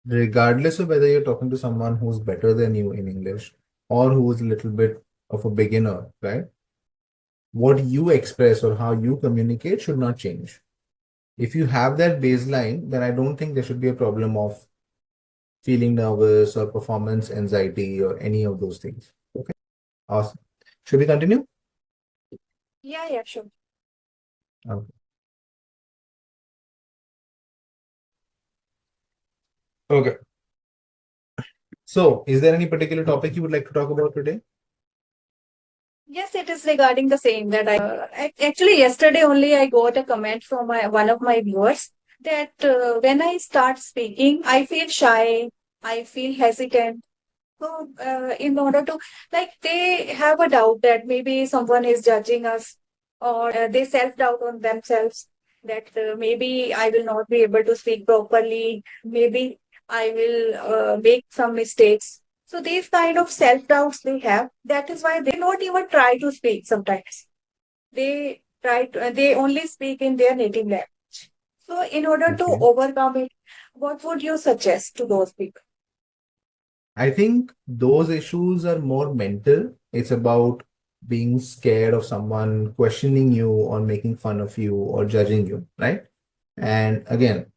regardless of whether you're talking to someone who's better than you in English or who's a little bit of a beginner, right? What you express or how you communicate should not change. If you have that baseline, then I don't think there should be a problem of feeling nervous or performance anxiety or any of those things. Okay, awesome. Should we continue? Yeah, yeah, sure. Okay. Okay. So, is there any particular topic you would like to talk about today? Yes, it is regarding the same that actually yesterday only I got a comment from one of my viewers that when I start speaking, I feel shy, I feel hesitant. So, in order to, like, they have a doubt that maybe someone is judging us, or they self-doubt on themselves that maybe I will not be able to speak properly, maybe I will make some mistakes. So these kind of self-doubts they have, that is why they not even try to speak sometimes. They only speak in their native language. So in order to Okay. overcome it, what would you suggest to those people? I think those issues are more mental. It's about being scared of someone questioning you or making fun of you or judging you, right? And again,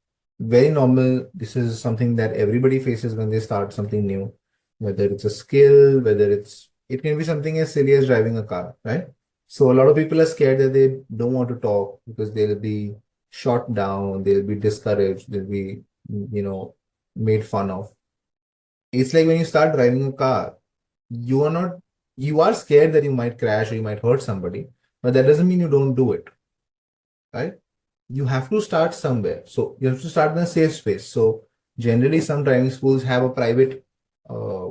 very normal. This is something that everybody faces when they start something new, whether it's a skill, whether it can be something as silly as driving a car, right? So a lot of people are scared that they don't want to talk because they'll be shot down, they'll be discouraged, they'll be, made fun of. It's like when you start driving a car, you are not, you are scared that you might crash or you might hurt somebody, but that doesn't mean you don't do it, right? You have to start somewhere. So you have to start in a safe space. So generally, some driving schools have a private uh,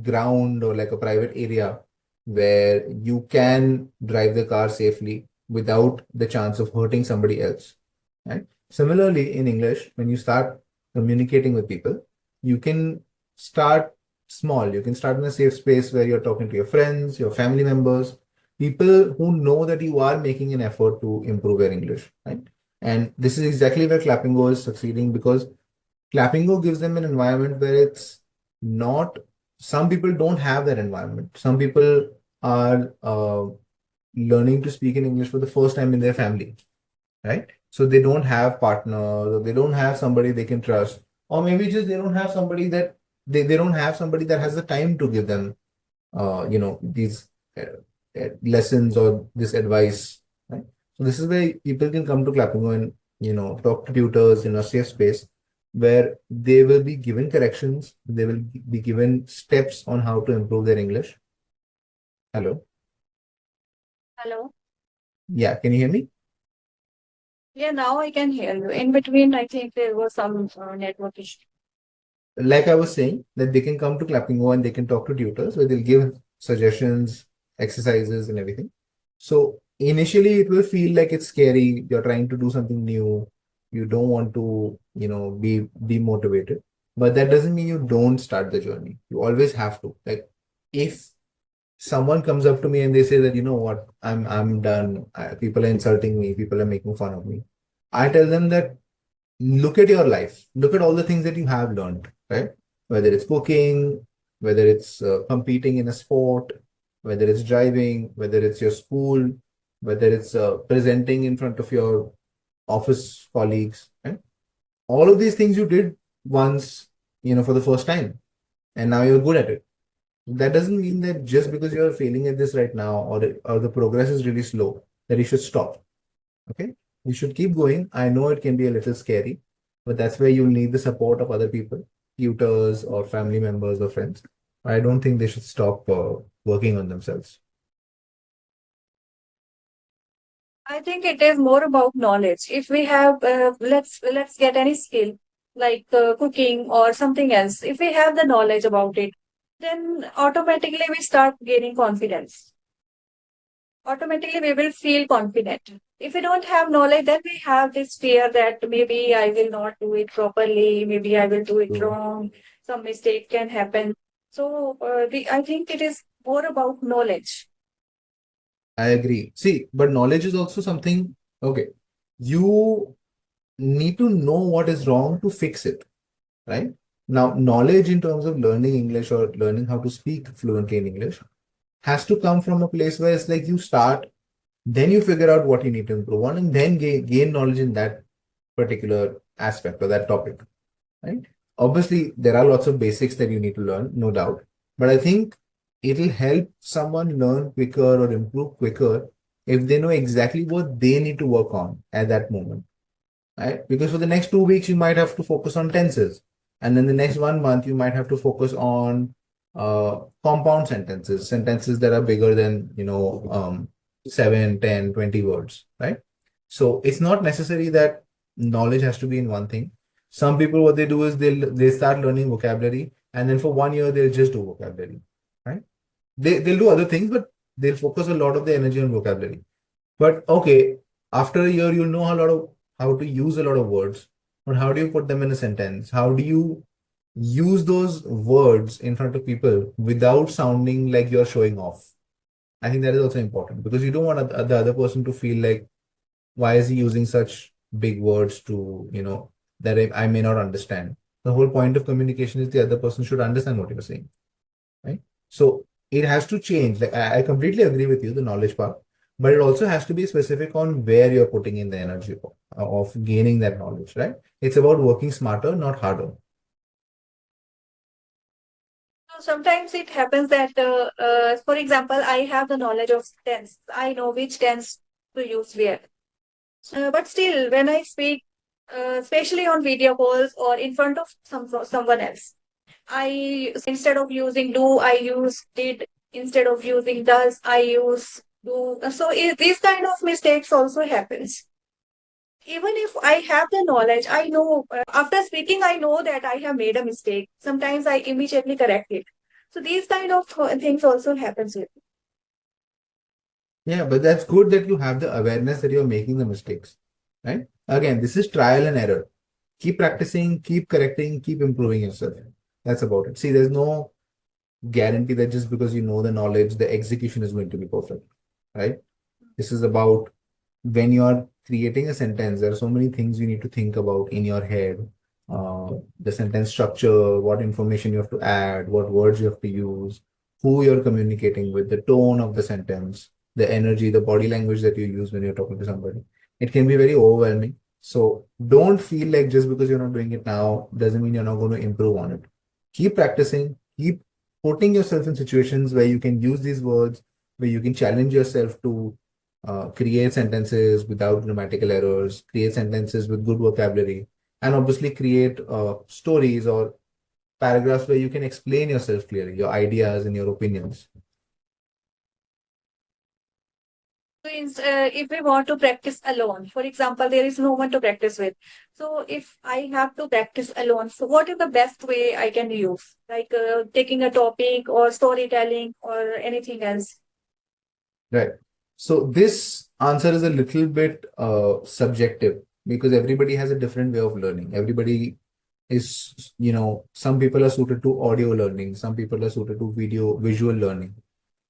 ground or like a private area where you can drive the car safely without the chance of hurting somebody else. Right? Similarly, in English, when you start communicating with people, you can start small. You can start in a safe space where you're talking to your friends, your family members, people who know that you are making an effort to improve your English, right? And this is exactly where Clapingo is succeeding because Clapingo gives them an environment where it's not, some people don't have that environment. Some people are learning to speak in English for the first time in their family, right? So they don't have partners, or they don't have somebody they can trust, or maybe just they don't have somebody that they don't have somebody that has the time to give them, these lessons or this advice, right? So this is where people can come to Clapingo and, talk to tutors in a safe space where they will be given corrections, they will be given steps on how to improve their English. Hello? Hello? Yeah, can you hear me? Yeah, now I can hear you. In between, I think there was some network issue. Like I was saying, that they can come to Clappingo and they can talk to tutors where they'll give suggestions, exercises, and everything. So initially, it will feel like it's scary. You're trying to do something new. You don't want to, be demotivated. But that doesn't mean you don't start the journey. You always have to. Like, if someone comes up to me and they say that, you know what, I'm done. People are insulting me. People are making fun of me. I tell them that look at your life, look at all the things that you have learned, right? Whether it's cooking, whether it's competing in a sport, whether it's driving, whether it's your school, whether it's presenting in front of your office colleagues, right? All of these things you did once, for the first time, and now you're good at it. That doesn't mean that just because you're failing at this right now, or the progress is really slow, that you should stop. Okay. You should keep going. I know it can be a little scary, but that's where you'll need the support of other people, tutors or family members or friends. I don't think they should stop working on themselves. I think it is more about knowledge. If we have, let's get any skill like cooking or something else. If we have the knowledge about it, then automatically we start gaining confidence. Automatically we will feel confident. If we don't have knowledge, then we have this fear that maybe I will not do it properly, maybe I will do it So wrong, some mistake can happen. So I think it is more about knowledge. I agree. See, but knowledge is also something, okay, you need to know what is wrong to fix it, right? Now, knowledge in terms of learning English or learning how to speak fluently in English has to come from a place where it's like you start, then you figure out what you need to improve on, and then gain knowledge in that particular aspect or that topic, right? Obviously, there are lots of basics that you need to learn, no doubt. But I think it'll help someone learn quicker or improve quicker if they know exactly what they need to work on at that moment, right? Because for the next 2 weeks, you might have to focus on tenses. And then the next 1 month, you might have to focus on compound sentences, sentences that are bigger than, 7, 10, 20 words, right? So it's not necessary that knowledge has to be in one thing. Some people, what they do is they start learning vocabulary, and then for 1 year, they'll just do vocabulary, right? They'll do other things, but they'll focus a lot of their energy on vocabulary. But okay, after a year, you'll know how to use a lot of words, but how do you put them in a sentence? How do you use those words in front of people without sounding like you're showing off? I think that is also important because you don't want the other person to feel like, why is he using such big words to, that I may not understand. The whole point of communication is the other person should understand what you're saying, right? So it has to change. Like I completely agree with you, the knowledge part, but it also has to be specific on where you're putting in the energy of gaining that knowledge, right? It's about working smarter, not harder. So sometimes it happens that, for example, I have the knowledge of tense. I know which tense to use where. But still, when I speak, especially on video calls or in front of someone else, I instead of using do, I use did. Instead of using does, I use do. So these kind of mistakes also happens. Even if I have the knowledge, I know after speaking, I know that I have made a mistake. Sometimes I immediately correct it. So these kind of things also happens with me. Yeah, but that's good that you have the awareness that you're making the mistakes, right? Again, this is trial and error. Keep practicing, keep correcting, keep improving yourself. That's about it. See, there's no guarantee that just because you know the knowledge, the execution is going to be perfect, right? This is about when you're creating a sentence, there are so many things you need to think about in your head. The sentence structure, what information you have to add, what words you have to use, who you're communicating with, the tone of the sentence, the energy, the body language that you use when you're talking to somebody. It can be very overwhelming. So don't feel like just because you're not doing it now doesn't mean you're not going to improve on it. Keep practicing, keep putting yourself in situations where you can use these words, where you can challenge yourself to create sentences without grammatical errors, create sentences with good vocabulary, and obviously create stories or paragraphs where you can explain yourself clearly, your ideas and your opinions. So if we want to practice alone, for example, there is no one to practice with. So if I have to practice alone, so what is the best way I can use? Like taking a topic or storytelling or anything else? Right. So this answer is a little bit subjective because everybody has a different way of learning. Everybody is, some people are suited to audio learning, some people are suited to visual learning,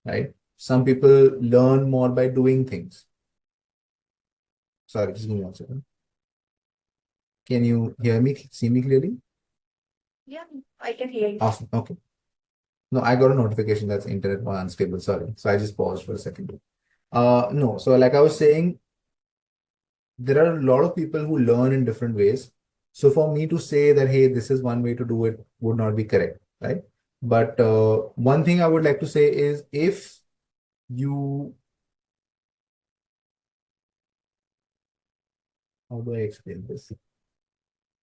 right? Some people learn more by doing things. Sorry, just give me 1 second. Can you hear me, see me clearly? Yeah, I can hear you. Awesome. Okay. No, I got a notification that's internet was unstable. Sorry. So I just paused for a second. No. So like I was saying, there are a lot of people who learn in different ways. So for me to say that, hey, this is one way to do it would not be correct, right? But one thing I would like to say is if you, how do I explain this?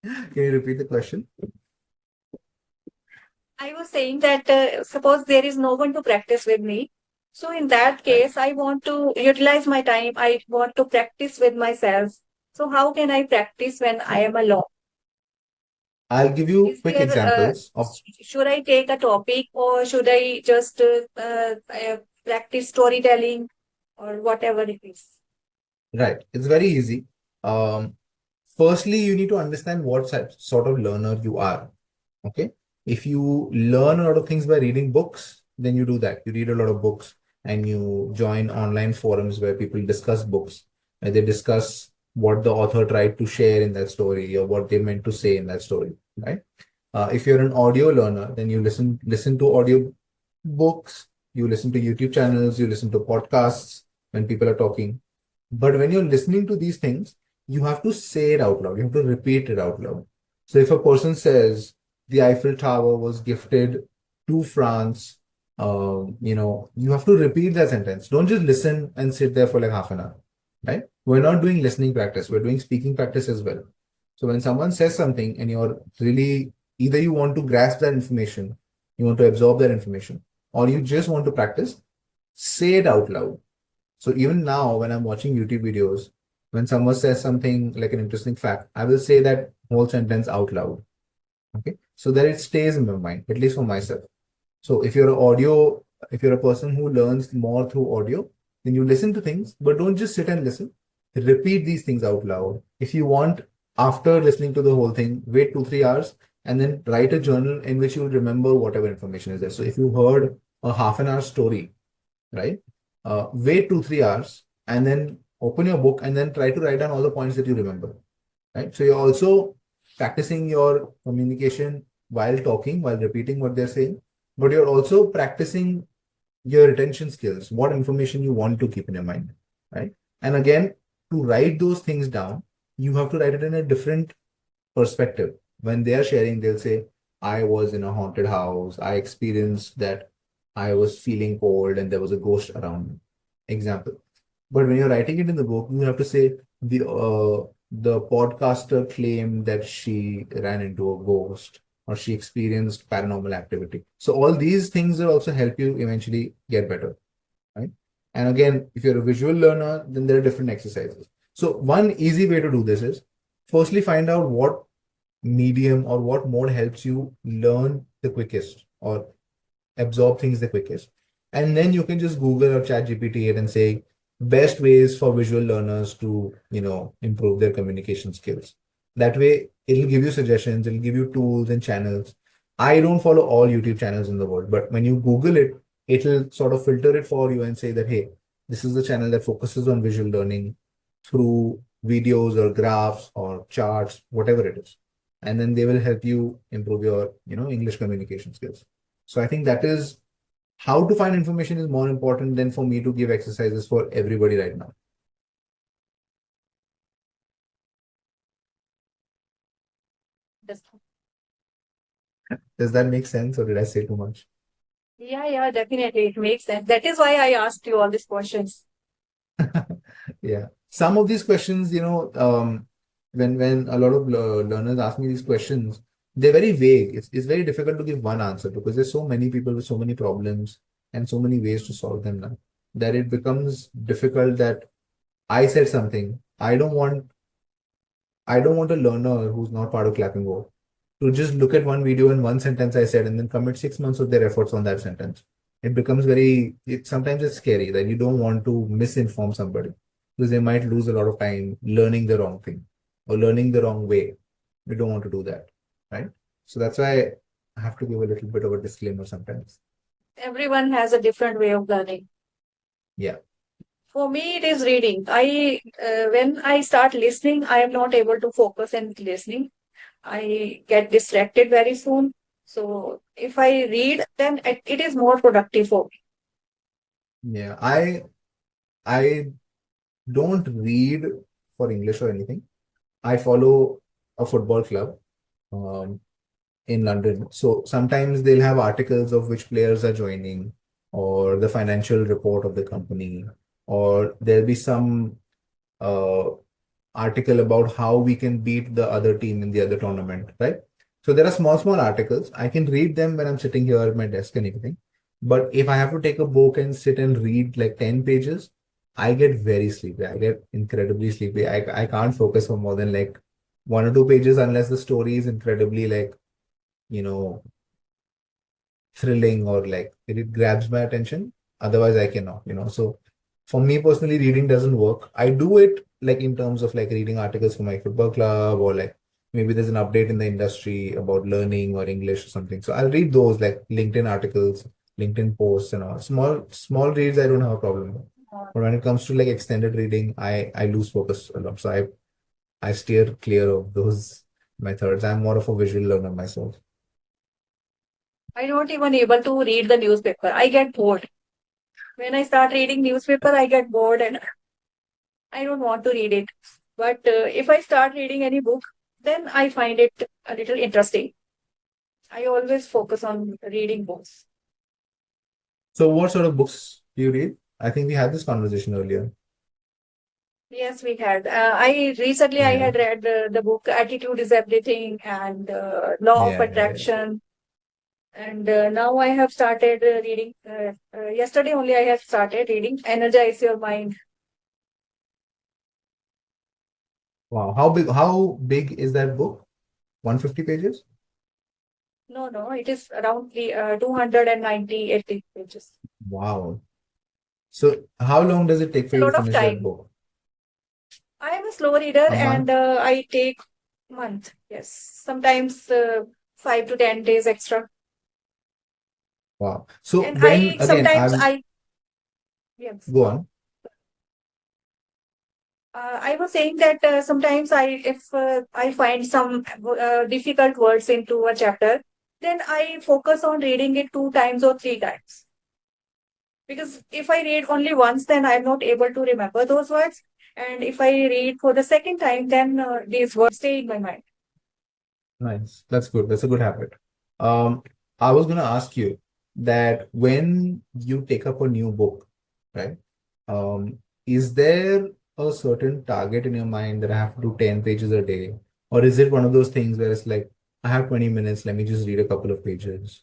Can you repeat the question? I was saying that suppose there is no one to practice with me. So in that Right. case, I want to utilize my time. I want to practice with myself. So how can I practice when I am alone? I'll give you Is quick there, examples of, should I take a topic or should I just practice storytelling or whatever it is? right. It's very easy. Um, Firstly, you need to understand what sort of learner you are. Okay. If you learn a lot of things by reading books, then you do that. You read a lot of books and you join online forums where people discuss books, where they discuss what the author tried to share in that story or what they meant to say in that story, right? If you're an audio learner, then you listen to audio books, you listen to YouTube channels, you listen to podcasts when people are talking. But when you're listening to these things, you have to say it out loud. You have to repeat it out loud. So if a person says the Eiffel Tower was gifted to France, you have to repeat that sentence. Don't just listen and sit there for like half an hour, right? We're not doing listening practice. We're doing speaking practice as well. So when someone says something and you're really either you want to grasp that information, you want to absorb that information, or you just want to practice, say it out loud. So even now, when I'm watching YouTube videos, when someone says something like an interesting fact, I will say that whole sentence out loud. Okay. So that it stays in my mind, at least for myself. So if you're a person who learns more through audio, then you listen to things, but don't just sit and listen. Repeat these things out loud. If you want, after listening to the whole thing, wait 2, 3 hours and then write a journal in which you'll remember whatever information is there. So if you heard a half an hour story, right? Wait 2, 3 hours and then open your book and then try to write down all the points that you remember, right? So you're also practicing your communication while talking, while repeating what they're saying, but you're also practicing your retention skills, what information you want to keep in your mind, right? And again, to write those things down, you have to write it in a different perspective. When they are sharing, they'll say, I was in a haunted house. I experienced that I was feeling cold and there was a ghost around me. Example. But when you're writing it in the book, you have to say the podcaster claimed that she ran into a ghost or she experienced paranormal activity. So all these things will also help you eventually get better, right? And again, if you're a visual learner, then there are different exercises. So one easy way to do this is firstly find out what medium or what mode helps you learn the quickest or absorb things the quickest. And then you can just Google or chat GPT it and say best ways for visual learners to, improve their communication skills. That way, it'll give you suggestions, it'll give you tools and channels. I don't follow all YouTube channels in the world, but when you Google it, it'll sort of filter it for you and say that, hey, this is the channel that focuses on visual learning through videos or graphs or charts, whatever it is. And then they will help you improve your, English communication skills. So I think that is how to find information is more important than for me to give exercises for everybody right now. Yes. Does that make sense or did I say too much? Yeah, definitely. It makes sense. That is why I asked you all these questions. Yeah. Some of these questions, when a lot of learners ask me these questions, they're very vague. It's very difficult to give one answer because there's so many people with so many problems and so many ways to solve them now that it becomes difficult that I said something. I don't want a learner who's not part of Clapingo to just look at one video and one sentence I said and then commit 6 months of their efforts on that sentence. It becomes sometimes it's scary that you don't want to misinform somebody because they might lose a lot of time learning the wrong thing or learning the wrong way. We don't want to do that, right? So that's why I have to give a little bit of a disclaimer sometimes. Everyone has a different way of learning. Yeah. For me, it is reading. When I start listening, I am not able to focus in listening. I get distracted very soon. So if I read, then it is more productive for me. Yeah. I don't read for English or anything. I follow a football club. Um, in London. So sometimes they'll have articles of which players are joining, or the financial report of the company, or there'll be some uh, article about how we can beat the other team in the other tournament, right? So there are small, small articles. I can read them when I'm sitting here at my desk and everything. But if I have to take a book and sit and read like 10 pages, I get very sleepy. I get incredibly sleepy. I can't focus for more than like 1 or 2 pages unless the story is incredibly like you know, thrilling or like it grabs my attention. Otherwise, I cannot. So for me personally, reading doesn't work. I do it like in terms of like reading articles for my football club or like maybe there's an update in the industry about learning or English or something. So I'll read those like LinkedIn articles, LinkedIn posts and all. Small reads, I don't have a problem with. But when it comes to like extended reading, I lose focus a lot. So I steer clear of those methods. I'm more of a visual learner myself. I don't even able to read the newspaper. I get bored. When I start reading newspaper, I get bored and I don't want to read it. But if I start reading any book, then I find it a little interesting. I always focus on reading books. So what sort of books do you read? I think we had this conversation earlier. Yes, we had. I recently I Yeah. had read the book Attitude is Everything and Law of Yeah. Attraction. And now I have started reading. Yesterday only I have started reading Energize Your Mind. Wow. How big is that book? 150 pages? No, no, it is around 280 pages. Wow. So how long does it take for A you to lot of finish that time. book? I am a slow reader A and month? I take month. Yes, sometimes 5 to 10 days extra. Wow. So And when I again, sometimes I'm I yes. go on. I was saying that sometimes if I find some difficult words into a chapter, then I focus on reading it 2 times or 3 times. Because if I read only once, then I'm not able to remember those words. And if I read for the second time, then these words stay in my mind. Nice. That's good. That's a good habit. Um, I was gonna ask you that when you take up a new book, right? Is there a certain target in your mind that I have to do 10 pages a day? Or is it one of those things where it's like, I have 20 minutes, let me just read a couple of pages?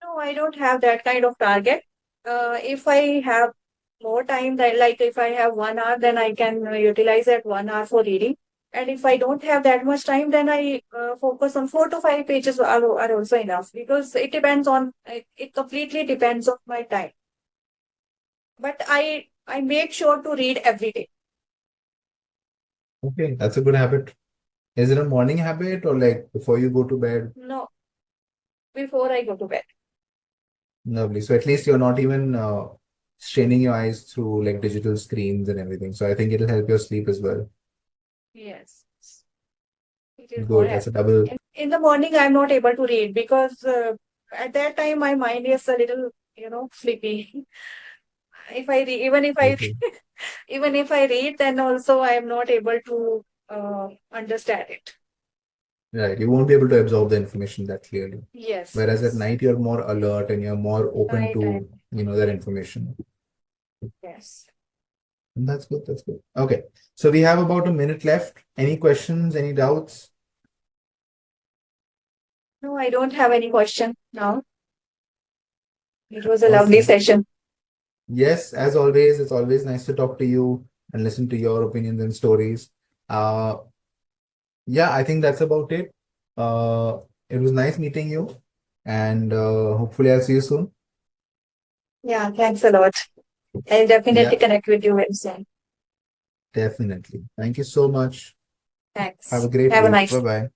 No, I don't have that kind of target. If I have more time, that like if I have 1 hour, then I can utilize that 1 hour for reading. And if I don't have that much time, then I focus on 4 to 5 pages are also enough because it depends on it completely depends on my time. But I make sure to read every day. Okay, that's a good habit. Is it a morning habit or like before you go to bed? No, before I go to bed. Lovely. So at least you're not even straining your eyes through like digital screens and everything. So I think it'll help your sleep as well. Yes, it is more Good. That's a helpful. double. In the morning, I'm not able to read because at that time my mind is a little, sleepy. If I re even if I Okay. even if I read, then also I am not able to understand it. Right. You won't be able to absorb the information that clearly. Yes, Whereas at yes. night, you're more alert and you're more open Night time. to, that information. Yes. And that's good. That's good. Okay. So we have about a minute left. Any questions? Any doubts? No, I don't have any question now. It was a lovely Awesome. session. Yes, as always, it's always nice to talk to you and listen to your opinions and stories. Uh, yeah, I think that's about it. Uh, it was nice meeting you, and hopefully I'll see you soon. Yeah, thanks a lot. I'll definitely Yeah, connect with you very soon. definitely. Thank you so much. Have a Thanks. great Have a week. nice Bye bye.